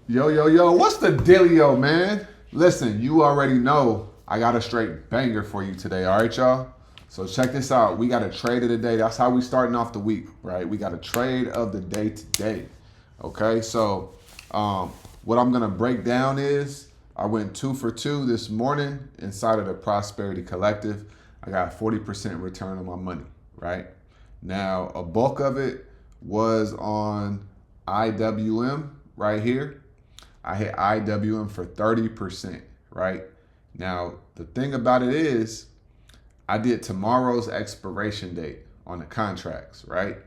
Yo, yo, yo, what's the dealio, man? Listen, you already know I got a straight banger for you today, all right, y'all? So check this out. We got a trade of the day. That's how we starting off the week, right? We got a trade of the day today. Okay, so what I'm gonna break down is I went 2 for 2 this morning inside of the Prosperity Collective. I got 40% return on my money, right? Now, a bulk of it was on IWM right here. I hit IWM for 30%, right? Now, the thing about it is, I did tomorrow's expiration date on the contracts, right?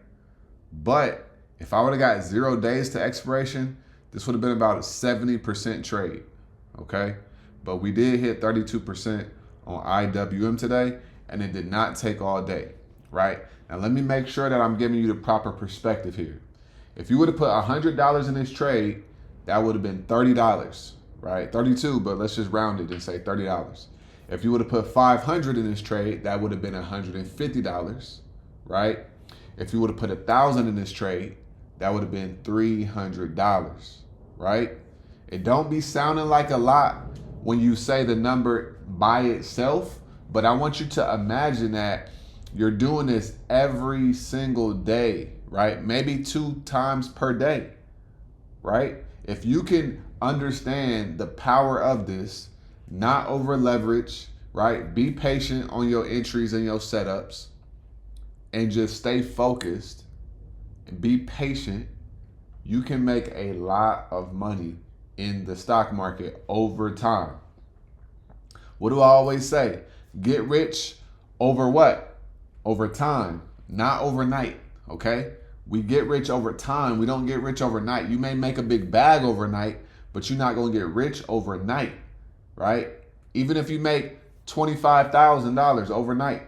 But if I would have got 0 days to expiration, this would have been about a 70% trade, okay? But we did hit 32% on IWM today, and it did not take all day, right? Now, let me make sure that I'm giving you the proper perspective here. If you would have put $100 in this trade, that would have been $30, right? 32, but let's just round it and say $30. If you would have put 500 in this trade, that would have been $150, right? If you would have put 1,000 in this trade, that would have been $300, right? It don't be sounding like a lot when you say the number by itself, but I want you to imagine that you're doing this every single day, right? Maybe 2 times per day, right? If you can understand the power of this, not over leverage, right? Be patient on your entries and your setups and just stay focused and be patient, you can make a lot of money in the stock market over time. What do I always say? Get rich over what? Over time, not overnight, okay? We get rich over time. We don't get rich overnight. You may make a big bag overnight, but you're not going to get rich overnight, right? Even if you make $25,000 overnight,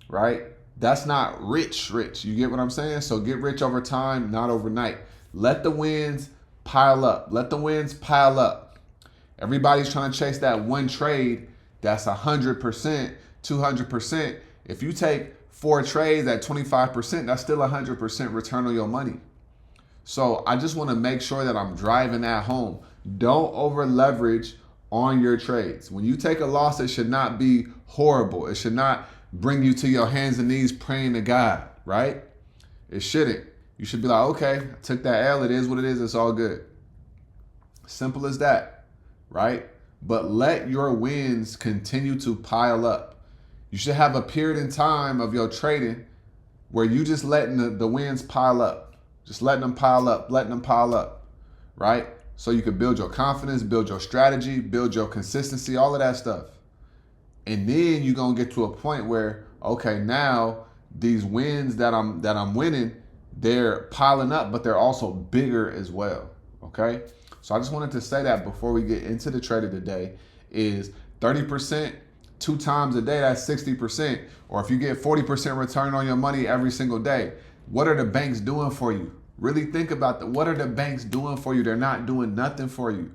right? That's not rich. You get what I'm saying? So get rich over time, not overnight. Let the wins pile up. Let the wins pile up. Everybody's trying to chase that one trade that's 100%, 200%. If you take 4 trades at 25%, that's still 100% return on your money. So I just want to make sure that I'm driving that home. Don't over leverage on your trades. When you take a loss, it should not be horrible. It should not bring you to your hands and knees praying to God, right? It shouldn't. You should be like, okay, I took that L. It is what it is. It's all good. Simple as that, right? But let your wins continue to pile up. You should have a period in time of your trading where you just letting the wins pile up. Just letting them pile up, right? So you can build your confidence, build your strategy, build your consistency, all of that stuff. And then you're going to get to a point where, okay, now these wins that I'm winning, they're piling up, but they're also bigger as well, okay? So I just wanted to say that before we get into the trade of the day is 30%, 2 times a day, that's 60%. Or if you get 40% return on your money every single day, what are the banks doing for you? Really think about what are the banks doing for you? They're not doing nothing for you,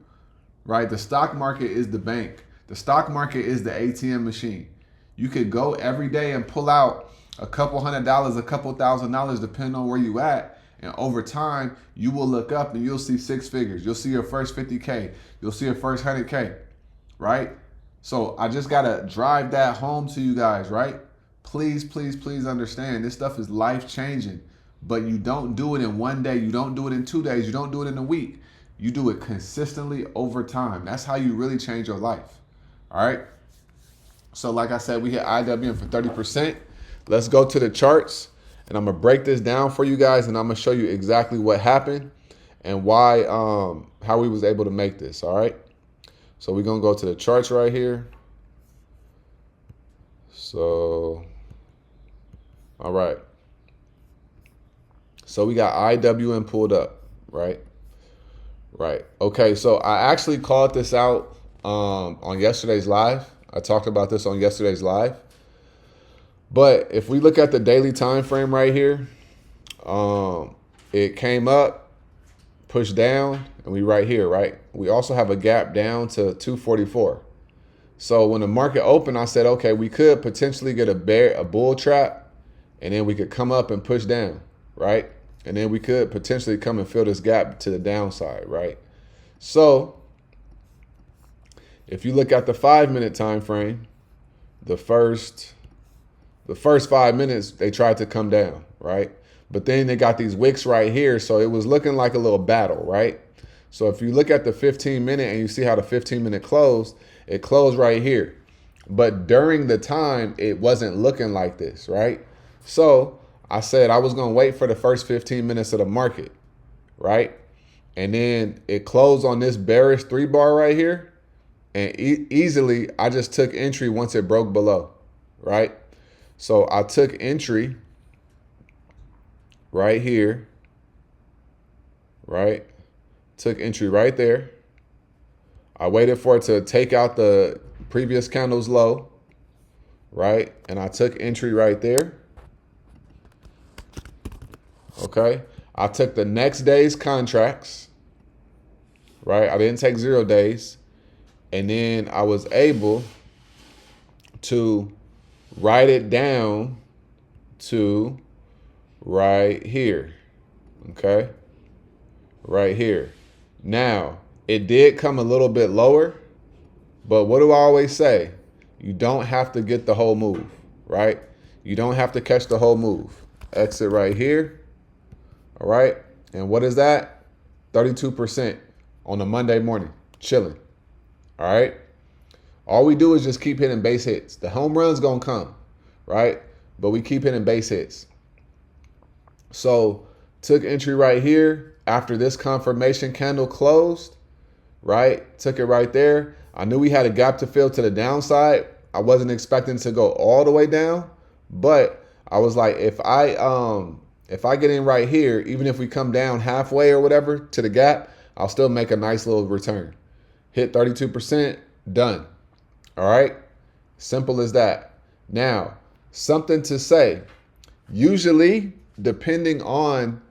right? The stock market is the bank. The stock market is the ATM machine. You could go every day and pull out a couple $100, a couple $1,000, depending on where you at. And over time, you will look up and you'll see 6 figures. You'll see your first 50K. You'll see your first 100K, right? So I just got to drive that home to you guys, right? Please, please, please understand this stuff is life changing, but you don't do it in one day. You don't do it in 2 days. You don't do it in a week. You do it consistently over time. That's how you really change your life. All right. So like I said, we hit IWM for 30%. Let's go to the charts and I'm going to break this down for you guys and I'm going to show you exactly what happened and why, how we was able to make this. All right. So we're going to go to the charts right here. So, all right. So we got IWM pulled up, right? Right. Okay, so I actually called this out on yesterday's live. I talked about this on yesterday's live. But if we look at the daily time frame right here, it came up, pushed down, and we right here, right? We also have a gap down to 244. So when the market opened, I said, okay, we could potentially get a bull trap, and then we could come up and push down, right? And then we could potentially come and fill this gap to the downside, right? So if you look at the 5-minute time frame, the first 5 minutes they tried to come down, right? But then they got these wicks right here, so it was looking like a little battle, right? So if you look at the 15-minute and you see how the 15-minute closed, it closed right here. But during the time, it wasn't looking like this, right? So I said I was going to wait for the first 15 minutes of the market, right? And then it closed on this bearish 3-bar right here. And easily, I just took entry once it broke below, right? So I took entry right here, right? Took entry right there. I waited for it to take out the previous candle's low, right? And I took entry right there. Okay. I took the next day's contracts, right? I didn't take 0 days. And then I was able to write it down to right here. Okay. Right here. Now, it did come a little bit lower, but what do I always say? You don't have to get the whole move, right? You don't have to catch the whole move. Exit right here. All right. And what is that? 32% on a Monday morning. Chilling. All right. All we do is just keep hitting base hits. The home run's going to come, right? But we keep hitting base hits. So took entry right here after this confirmation candle closed, right? Took it right there. I knew we had a gap to fill to the downside. I wasn't expecting to go all the way down, but I was like, if I get in right here, even if we come down halfway or whatever to the gap, I'll still make a nice little return. Hit 32%, done. All right? Simple as that. Now, something to say. Usually, depending on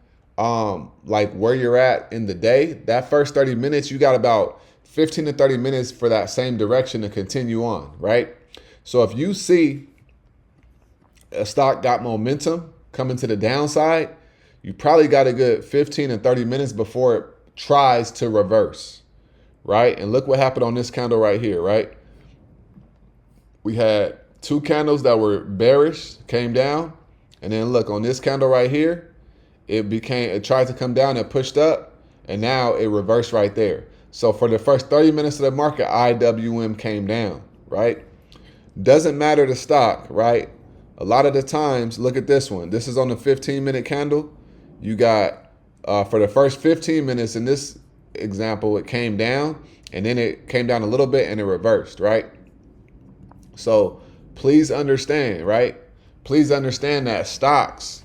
like where you're at in the day, that first 30 minutes, you got about 15 to 30 minutes for that same direction to continue on, right? So if you see a stock got momentum coming to the downside, you probably got a good 15 to 30 minutes before it tries to reverse, right? And look what happened on this candle right here, right? We had 2 candles that were bearish, came down, and then look on this candle right here, it tried to come down and pushed up, and now it reversed right there. So for the first 30 minutes of the market, IWM came down, right? Doesn't matter the stock, right? A lot of the times, look at this one. This is on the 15-minute candle. You got, for the first 15 minutes in this example, it came down, and then it came down a little bit and it reversed, right? So please understand, right? Please understand that stocks,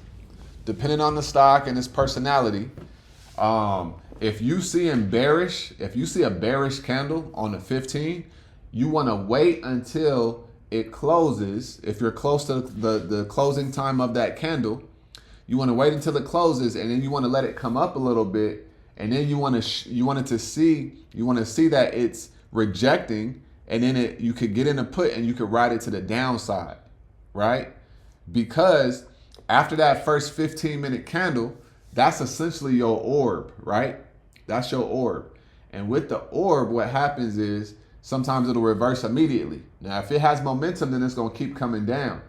depending on the stock and its personality, if you see a bearish candle on the 15, you want to wait until it closes. If you're close to the closing time of that candle, you want to wait until it closes, and then you want to let it come up a little bit, and then you want to see that it's rejecting, and then you could get in a put and you could ride it to the downside, right? Because after that first 15-minute candle, that's essentially your orb, right? That's your orb. And with the orb, what happens is sometimes it'll reverse immediately. Now, if it has momentum, then it's going to keep coming down.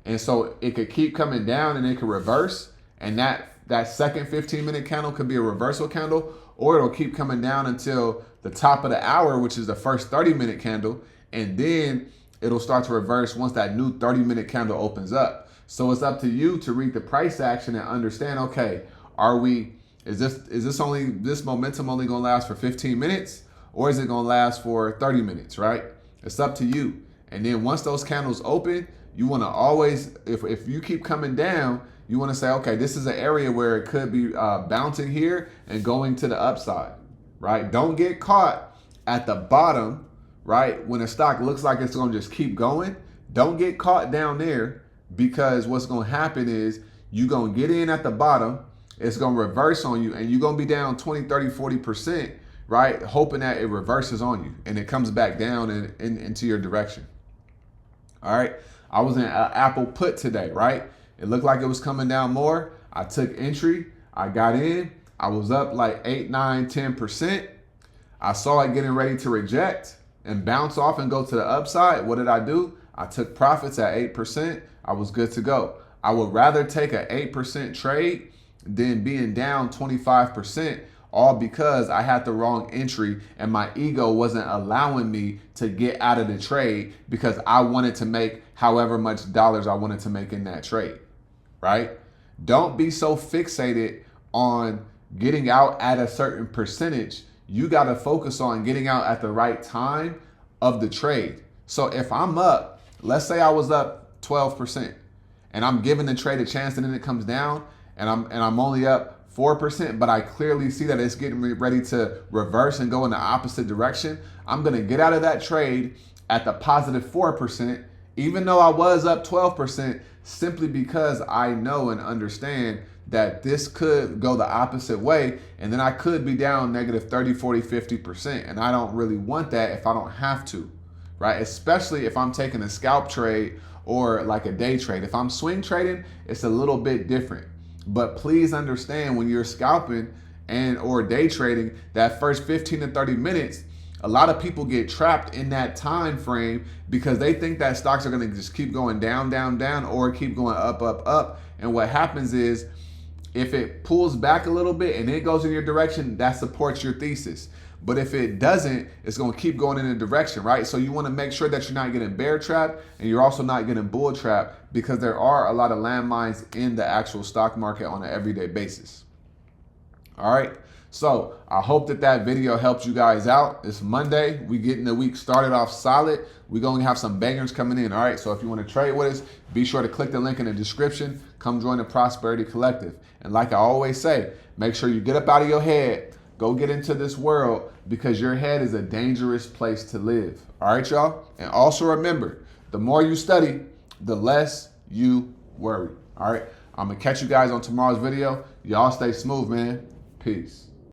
And so it could keep coming down and it could reverse. And that second 15-minute candle could be a reversal candle, or it'll keep coming down until the top of the hour, which is the first 30-minute candle. And then it'll start to reverse once that new 30-minute candle opens up. So it's up to you to read the price action and understand, okay, is this momentum only going to last for 15 minutes, or is it going to last for 30 minutes, right? It's up to you. And then once those candles open, you want to always, if you keep coming down, you want to say, okay, this is an area where it could be bouncing here and going to the upside, right? Don't get caught at the bottom, right? When a stock looks like it's going to just keep going, don't get caught down there, because what's going to happen is you're going to get in at the bottom, it's going to reverse on you, and you're going to be down 20, 30, 40%, right? Hoping that it reverses on you and it comes back down and into your direction. All right. I was in Apple put today, right? It looked like it was coming down more. I took entry. I got in. I was up like 8, 9, 10%. I saw it getting ready to reject and bounce off and go to the upside. What did I do? I took profits at 8%. I was good to go. I would rather take an 8% trade than being down 25%, all because I had the wrong entry and my ego wasn't allowing me to get out of the trade because I wanted to make however much dollars I wanted to make in that trade, right? Don't be so fixated on getting out at a certain percentage. You got to focus on getting out at the right time of the trade. So if I'm up, let's say I was up 12% and I'm giving the trade a chance and then it comes down and I'm only up 4%, but I clearly see that it's getting ready to reverse and go in the opposite direction, I'm going to get out of that trade at the positive 4%, even though I was up 12%, simply because I know and understand that this could go the opposite way and then I could be down negative 30, 40, 50%. And I don't really want that if I don't have to, right? Especially if I'm taking a scalp trade or like a day trade. If I'm swing trading, it's a little bit different. But please understand when you're scalping and or day trading, that first 15 to 30 minutes, a lot of people get trapped in that time frame because they think that stocks are going to just keep going down, down, down, or keep going up, up, up. And what happens is if it pulls back a little bit and it goes in your direction, that supports your thesis. But if it doesn't, it's going to keep going in a direction, right? So you want to make sure that you're not getting bear trapped and you're also not getting bull trapped, because there are a lot of landmines in the actual stock market on an everyday basis. All right. So I hope that video helps you guys out. It's Monday. We getting the week started off solid. We're going to have some bangers coming in. All right. So if you want to trade with us, be sure to click the link in the description. Come join the Prosperity Collective. And like I always say, make sure you get up out of your head. Go get into this world, because your head is a dangerous place to live. All right, y'all? And also remember, the more you study, the less you worry. All right? I'm going to catch you guys on tomorrow's video. Y'all stay smooth, man. Peace.